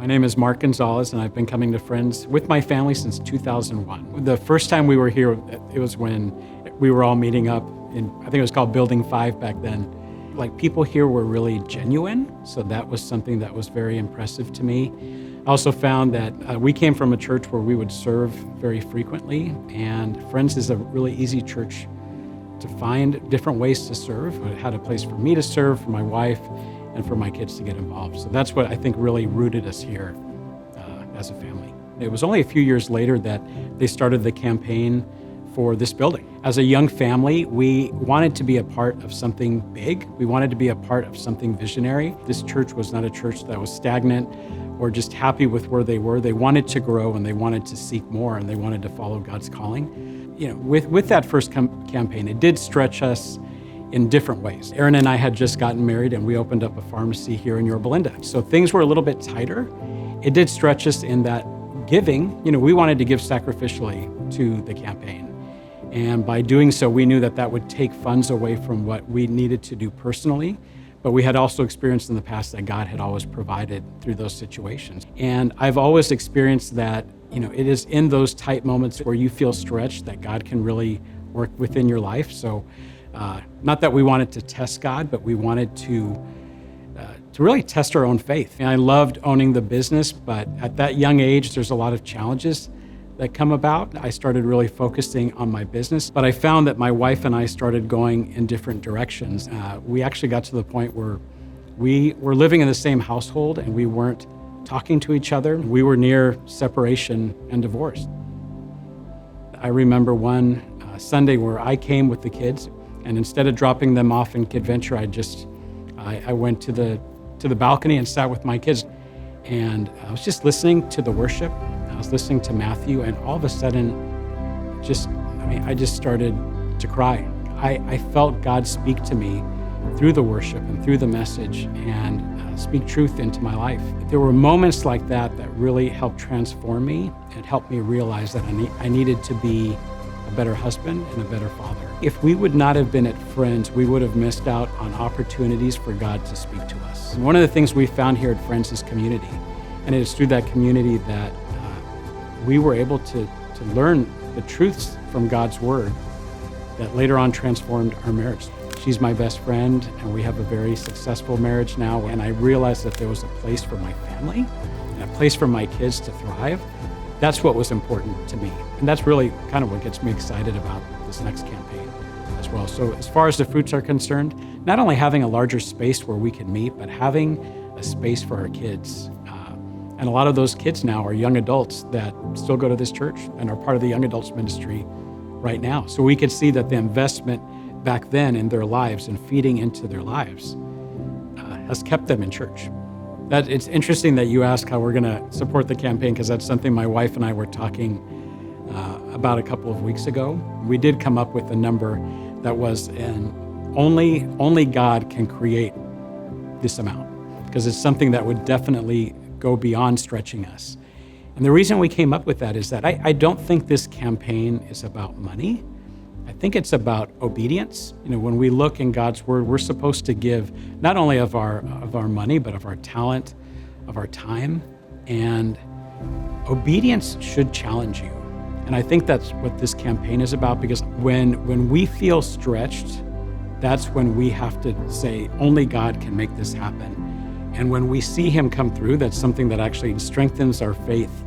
My name is Mark Gonzales, and I've been coming to Friends with my family since 2001. The first time we were here, it was when we were all meeting up in, I think it was called Building 5 back then. Like, people here were really genuine, so that was something that was very impressive to me. I also found that we came from a church where we would serve very frequently, and Friends is a really easy church to find different ways to serve. It had a place for me to serve, for my wife, and for my kids to get involved. So that's what I think really rooted us here as a family. It was only a few years later that they started the campaign for this building. As a young family, we wanted to be a part of something big. We wanted to be a part of something visionary. This church was not a church that was stagnant or just happy with where they were. They wanted to grow, and they wanted to seek more, and they wanted to follow God's calling. You know, with that first campaign, it did stretch us in different ways. Aaron and I had just gotten married, and we opened up a pharmacy here in Yorba Linda. So things were a little bit tighter. It did stretch us in that giving. You know, we wanted to give sacrificially to the campaign. And by doing so, we knew that that would take funds away from what we needed to do personally. But we had also experienced in the past that God had always provided through those situations. And I've always experienced that, you know, it is in those tight moments where you feel stretched that God can really work within your life. So not that we wanted to test God, but we wanted to really test our own faith. And I loved owning the business, but at that young age, there's a lot of challenges that come about. I started really focusing on my business, but I found that my wife and I started going in different directions. We actually got to the point where we were living in the same household and we weren't talking to each other. We were near separation and divorce. I remember one Sunday where I came with the kids, and instead of dropping them off in Kid Venture, I went to the balcony and sat with my kids, and I was just listening to the worship. I was listening to Matthew, and all of a sudden, I just started to cry. I felt God speak to me through the worship and through the message, and speak truth into my life. There were moments like that that really helped transform me and helped me realize that I needed to be a better husband and a better father. If we would not have been at Friends, we would have missed out on opportunities for God to speak to us. And one of the things we found here at Friends is community. And it is through that community that we were able to learn the truths from God's Word that later on transformed our marriage. She's my best friend, and we have a very successful marriage now. And I realized that there was a place for my family and a place for my kids to thrive. That's what was important to me. And that's really kind of what gets me excited about this next campaign as well. So as far as the fruits are concerned, not only having a larger space where we can meet, but having a space for our kids. And a lot of those kids now are young adults that still go to this church and are part of the young adults ministry right now. So we could see that the investment back then in their lives and feeding into their lives has kept them in church. It's interesting that you ask how we're going to support the campaign, because that's something my wife and I were talking about a couple of weeks ago. We did come up with a number that was only God can create this amount, because it's something that would definitely go beyond stretching us. And the reason we came up with that is that I don't think this campaign is about money. I think it's about obedience. You know, when we look in God's Word, we're supposed to give not only of our money, but of our talent, of our time. And obedience should challenge you. And I think that's what this campaign is about, because when we feel stretched, that's when we have to say, only God can make this happen. And when we see Him come through, that's something that actually strengthens our faith